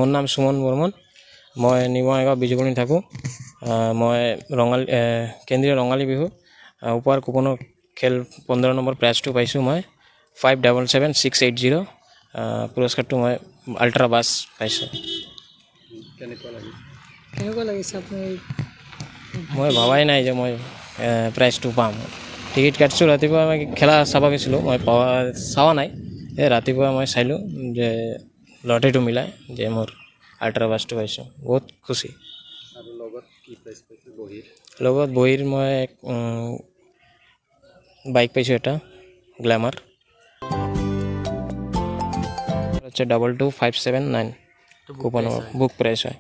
মোৰ নাম সুমন বৰ্মন, মই নিউ বঙাইগাঁও বিজুগুৰিত থাকোঁ। মই কেন্দ্ৰীয় ৰঙালী বিহু উপহাৰ কুপনৰ খেল 15 নম্বৰ প্ৰাইজটো পাইছোঁ। মই 577680 পুৰস্কাৰটো মই আল্ট্ৰা বাছ পাইছোঁ। কেনেকুৱা লাগিছে আপুনি? মই ভবাই নাই যে মই প্ৰাইজটো পাম। টিকেট কাটিছোঁ, ৰাতিপুৱা মই খেলা চাব গৈছিলোঁ, মই চোৱা নাই। ৰাতিপুৱা মই চালোঁ যে লটাৰীটো মিলাই যে মোৰ আল্ট্ৰা বাছটো পাইছোঁ, বহুত খুচি। লগত বহীৰ মই বাইক পাইছোঁ, এটা গ্লেমাৰ 22579 কুপনৰ বুক প্ৰাইচ হয়।